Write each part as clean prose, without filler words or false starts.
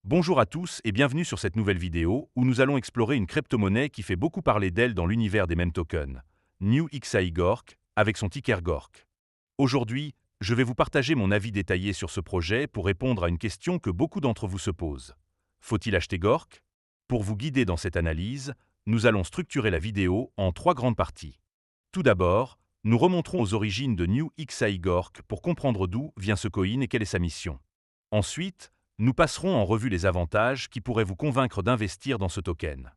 Bonjour à tous et bienvenue sur cette nouvelle vidéo où nous allons explorer une crypto-monnaie qui fait beaucoup parler d'elle dans l'univers des meme tokens, New XAI Gork, avec son ticker Gork. Aujourd'hui, je vais vous partager mon avis détaillé sur ce projet pour répondre à une question que beaucoup d'entre vous se posent. Faut-il acheter Gork? Pour vous guider dans cette analyse, nous allons structurer la vidéo en trois grandes parties. Tout d'abord, nous remonterons aux origines de New XAI Gork pour comprendre d'où vient ce coin et quelle est sa mission. Ensuite, nous passerons en revue les avantages qui pourraient vous convaincre d'investir dans ce token.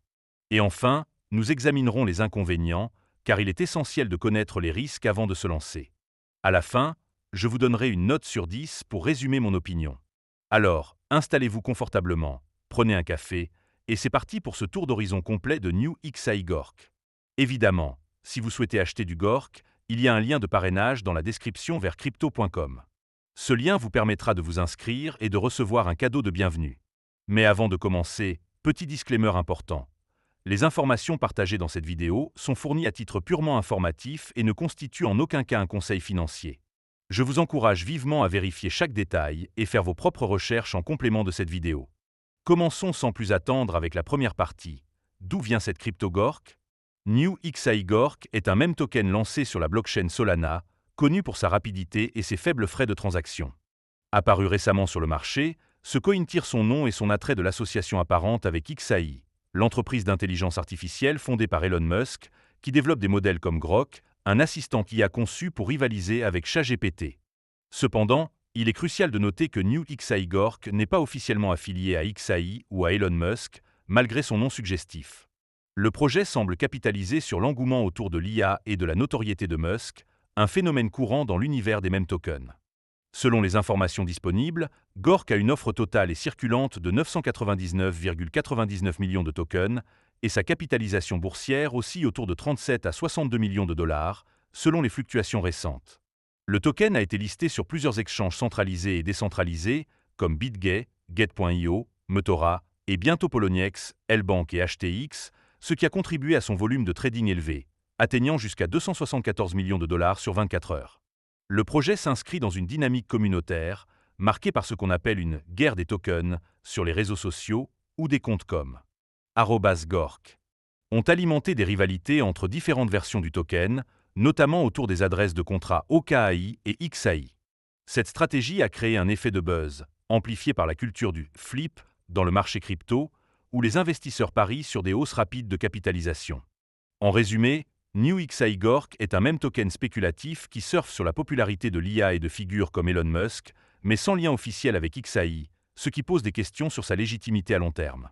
Et enfin, nous examinerons les inconvénients, car il est essentiel de connaître les risques avant de se lancer. À la fin, je vous donnerai une note sur 10 pour résumer mon opinion. Alors, installez-vous confortablement, prenez un café, et c'est parti pour ce tour d'horizon complet de New XAI Gork. Évidemment, si vous souhaitez acheter du Gork, il y a un lien de parrainage dans la description vers crypto.com. Ce lien vous permettra de vous inscrire et de recevoir un cadeau de bienvenue. Mais avant de commencer, petit disclaimer important. Les informations partagées dans cette vidéo sont fournies à titre purement informatif et ne constituent en aucun cas un conseil financier. Je vous encourage vivement à vérifier chaque détail et faire vos propres recherches en complément de cette vidéo. Commençons sans plus attendre avec la première partie. D'où vient cette crypto Gork? New XAI Gork est un meme token lancé sur la blockchain Solana, connu pour sa rapidité et ses faibles frais de transaction. Apparu récemment sur le marché, ce coin tire son nom et son attrait de l'association apparente avec XAI, l'entreprise d'intelligence artificielle fondée par Elon Musk, qui développe des modèles comme Grok, un assistant qui a conçu pour rivaliser avec ChatGPT. Cependant, il est crucial de noter que New XAI Gork n'est pas officiellement affilié à XAI ou à Elon Musk, malgré son nom suggestif. Le projet semble capitaliser sur l'engouement autour de l'IA et de la notoriété de Musk, un phénomène courant dans l'univers des meme tokens. Selon les informations disponibles, Gork a une offre totale et circulante de 999,99 millions de tokens et sa capitalisation boursière oscille autour de 37 à 62 millions de dollars, selon les fluctuations récentes. Le token a été listé sur plusieurs exchanges centralisés et décentralisés comme BitGay, Get.io, Metora et bientôt Poloniex, Lbank et HTX, ce qui a contribué à son volume de trading élevé, atteignant jusqu'à 274 millions de dollars sur 24 heures. Le projet s'inscrit dans une dynamique communautaire, marquée par ce qu'on appelle une « guerre des tokens » sur les réseaux sociaux ou des comptes comme @Gork ont alimenté des rivalités entre différentes versions du token, notamment autour des adresses de contrats OKAI et XAI. Cette stratégie a créé un effet de buzz, amplifié par la culture du « flip » dans le marché crypto, où les investisseurs parient sur des hausses rapides de capitalisation. En résumé, New XAI Gork est un meme token spéculatif qui surfe sur la popularité de l'IA et de figures comme Elon Musk, mais sans lien officiel avec XAI, ce qui pose des questions sur sa légitimité à long terme.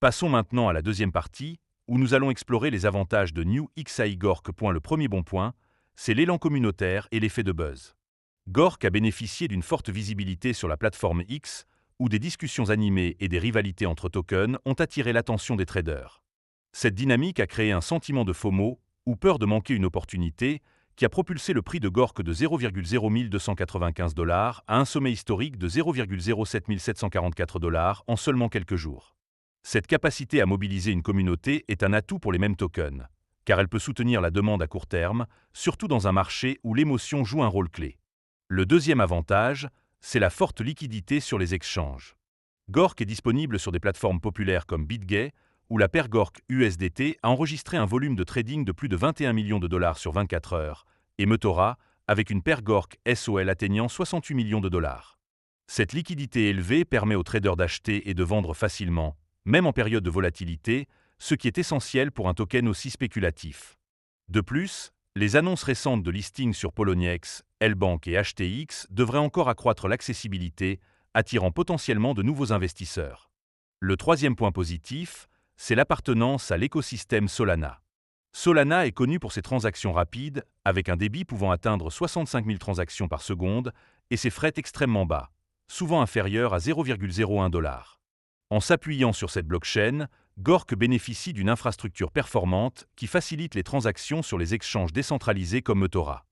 Passons maintenant à la deuxième partie, où nous allons explorer les avantages de New XAI Gork. Le premier bon point, c'est l'élan communautaire et l'effet de buzz. Gork a bénéficié d'une forte visibilité sur la plateforme X, où des discussions animées et des rivalités entre tokens ont attiré l'attention des traders. Cette dynamique a créé un sentiment de FOMO, ou peur de manquer une opportunité, qui a propulsé le prix de Gork de 0,0295 dollars à un sommet historique de 0,07744 dollars en seulement quelques jours. Cette capacité à mobiliser une communauté est un atout pour les meme tokens, car elle peut soutenir la demande à court terme, surtout dans un marché où l'émotion joue un rôle clé. Le deuxième avantage, c'est la forte liquidité sur les exchanges. Gork est disponible sur des plateformes populaires comme BitGay, où la paire Gork USDT a enregistré un volume de trading de plus de 21 millions de dollars sur 24 heures, et Metora, avec une paire Gork SOL atteignant 68 millions de dollars. Cette liquidité élevée permet aux traders d'acheter et de vendre facilement, même en période de volatilité, ce qui est essentiel pour un token aussi spéculatif. De plus, les annonces récentes de listing sur Poloniex, Lbank et HTX devraient encore accroître l'accessibilité, attirant potentiellement de nouveaux investisseurs. Le troisième point positif, c'est l'appartenance à l'écosystème Solana. Solana est connu pour ses transactions rapides, avec un débit pouvant atteindre 65 000 transactions par seconde et ses frais extrêmement bas, souvent inférieurs à 0,01 $. En s'appuyant sur cette blockchain, Gork bénéficie d'une infrastructure performante qui facilite les transactions sur les exchanges décentralisés comme Metora.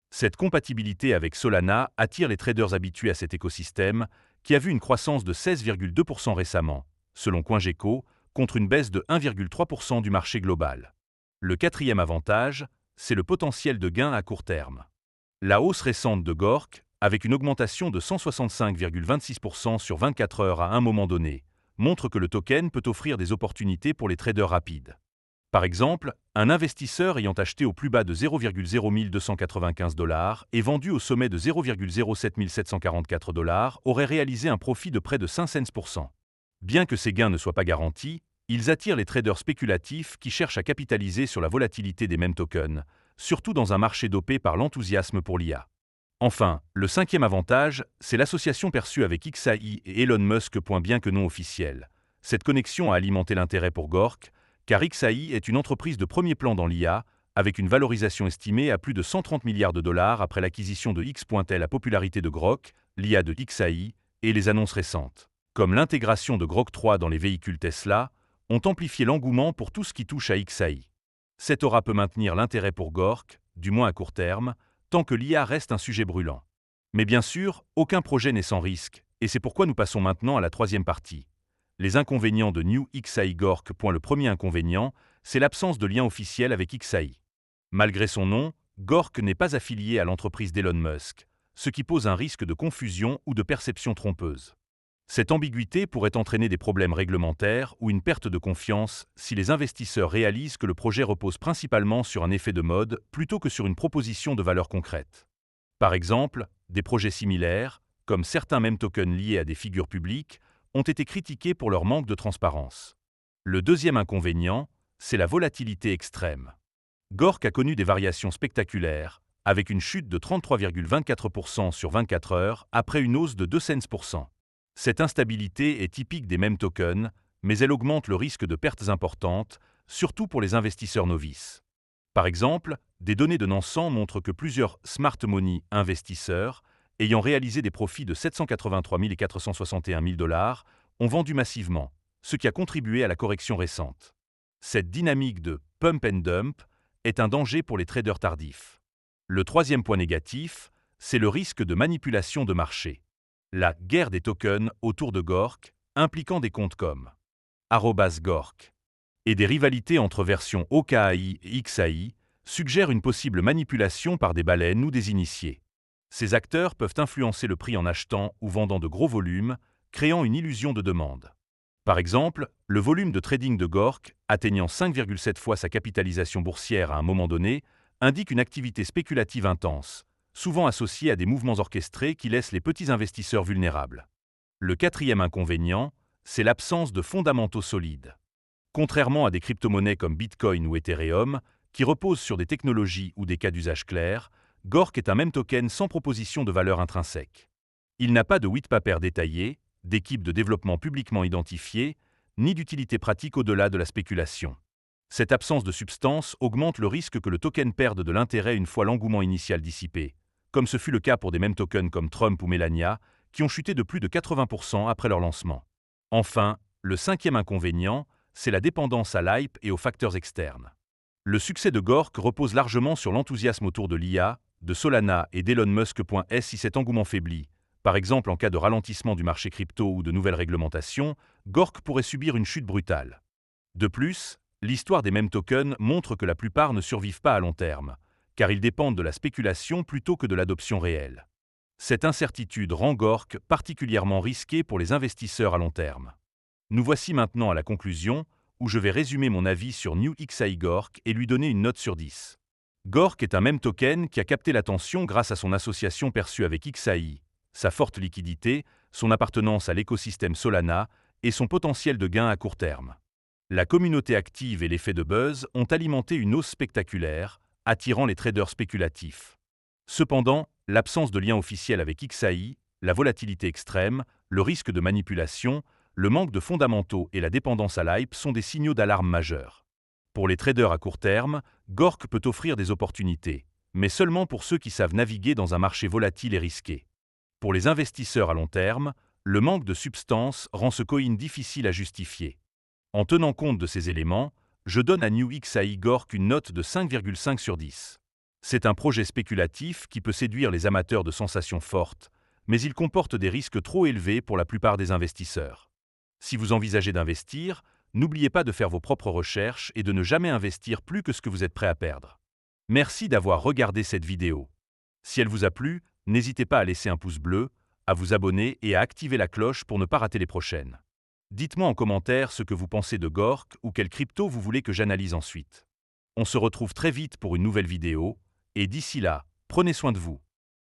Cette compatibilité avec Solana attire les traders habitués à cet écosystème, qui a vu une croissance de 16,2% récemment, selon CoinGecko, contre une baisse de 1,3% du marché global. Le quatrième avantage, c'est le potentiel de gain à court terme. La hausse récente de Gork, avec une augmentation de 165,26% sur 24 heures à un moment donné, montre que le token peut offrir des opportunités pour les traders rapides. Par exemple, un investisseur ayant acheté au plus bas de 0,0295 $ et vendu au sommet de 0,07744 $ aurait réalisé un profit de près de 5 cents%. Bien que ces gains ne soient pas garantis, ils attirent les traders spéculatifs qui cherchent à capitaliser sur la volatilité des mêmes tokens, surtout dans un marché dopé par l'enthousiasme pour l'IA. Enfin, le cinquième avantage, c'est l'association perçue avec XAI et Elon Musk. Bien que non officielle. Cette connexion a alimenté l'intérêt pour Gork, car XAI est une entreprise de premier plan dans l'IA, avec une valorisation estimée à plus de 130 milliards de dollars après l'acquisition de X. La popularité de Grok, l'IA de XAI, et les annonces récentes, comme l'intégration de Grok 3 dans les véhicules Tesla, ont amplifié l'engouement pour tout ce qui touche à XAI. Cette aura peut maintenir l'intérêt pour Gork, du moins à court terme, tant que l'IA reste un sujet brûlant. Mais bien sûr, aucun projet n'est sans risque, et c'est pourquoi nous passons maintenant à la troisième partie. Les inconvénients de New XAI Gork. Le premier inconvénient, c'est l'absence de lien officiel avec XAI. Malgré son nom, Gork n'est pas affilié à l'entreprise d'Elon Musk, ce qui pose un risque de confusion ou de perception trompeuse. Cette ambiguïté pourrait entraîner des problèmes réglementaires ou une perte de confiance si les investisseurs réalisent que le projet repose principalement sur un effet de mode plutôt que sur une proposition de valeur concrète. Par exemple, des projets similaires, comme certains mêmes tokens liés à des figures publiques, ont été critiqués pour leur manque de transparence. Le deuxième inconvénient, c'est la volatilité extrême. Gork a connu des variations spectaculaires, avec une chute de 33,24% sur 24 heures après une hausse de 2 cents%. Cette instabilité est typique des mêmes tokens, mais elle augmente le risque de pertes importantes, surtout pour les investisseurs novices. Par exemple, des données de Nansen montrent que plusieurs smart money investisseurs, ayant réalisé des profits de 783 000 et 461 000 $, ont vendu massivement, ce qui a contribué à la correction récente. Cette dynamique de « pump and dump » est un danger pour les traders tardifs. Le troisième point négatif, c'est le risque de manipulation de marché. La « guerre des tokens » autour de Gork, impliquant des comptes comme @Gork et des rivalités entre versions OKAI et XAI, suggèrent une possible manipulation par des baleines ou des initiés. Ces acteurs peuvent influencer le prix en achetant ou vendant de gros volumes, créant une illusion de demande. Par exemple, le volume de trading de Gork, atteignant 5,7 fois sa capitalisation boursière à un moment donné, indique une activité spéculative intense, souvent associée à des mouvements orchestrés qui laissent les petits investisseurs vulnérables. Le quatrième inconvénient, c'est l'absence de fondamentaux solides. Contrairement à des crypto-monnaies comme Bitcoin ou Ethereum, qui reposent sur des technologies ou des cas d'usage clairs, Gork est un même token sans proposition de valeur intrinsèque. Il n'a pas de white paper détaillé, d'équipe de développement publiquement identifiée, ni d'utilité pratique au-delà de la spéculation. Cette absence de substance augmente le risque que le token perde de l'intérêt une fois l'engouement initial dissipé, comme ce fut le cas pour des mêmes tokens comme Trump ou Melania, qui ont chuté de plus de 80% après leur lancement. Enfin, le cinquième inconvénient, c'est la dépendance à l'hype et aux facteurs externes. Le succès de Gork repose largement sur l'enthousiasme autour de l'IA, de Solana et d'Elon Musk. Si cet engouement faiblit, par exemple en cas de ralentissement du marché crypto ou de nouvelles réglementations, Gork pourrait subir une chute brutale. De plus, l'histoire des mêmes tokens montre que la plupart ne survivent pas à long terme, car ils dépendent de la spéculation plutôt que de l'adoption réelle. Cette incertitude rend Gork particulièrement risqué pour les investisseurs à long terme. Nous voici maintenant à la conclusion, où je vais résumer mon avis sur New XAI Gork et lui donner une note sur 10. Gork est un même token qui a capté l'attention grâce à son association perçue avec XAI, sa forte liquidité, son appartenance à l'écosystème Solana et son potentiel de gain à court terme. La communauté active et l'effet de buzz ont alimenté une hausse spectaculaire, attirant les traders spéculatifs. Cependant, l'absence de lien officiel avec XAI, la volatilité extrême, le risque de manipulation, le manque de fondamentaux et la dépendance à l'hype sont des signaux d'alarme majeurs. Pour les traders à court terme, Gork peut offrir des opportunités, mais seulement pour ceux qui savent naviguer dans un marché volatile et risqué. Pour les investisseurs à long terme, le manque de substance rend ce coin difficile à justifier. En tenant compte de ces éléments, je donne à New XAI Gork une note de 5,5 sur 10. C'est un projet spéculatif qui peut séduire les amateurs de sensations fortes, mais il comporte des risques trop élevés pour la plupart des investisseurs. Si vous envisagez d'investir, n'oubliez pas de faire vos propres recherches et de ne jamais investir plus que ce que vous êtes prêt à perdre. Merci d'avoir regardé cette vidéo. Si elle vous a plu, n'hésitez pas à laisser un pouce bleu, à vous abonner et à activer la cloche pour ne pas rater les prochaines. Dites-moi en commentaire ce que vous pensez de Gork ou quelle crypto vous voulez que j'analyse ensuite. On se retrouve très vite pour une nouvelle vidéo, et d'ici là, prenez soin de vous.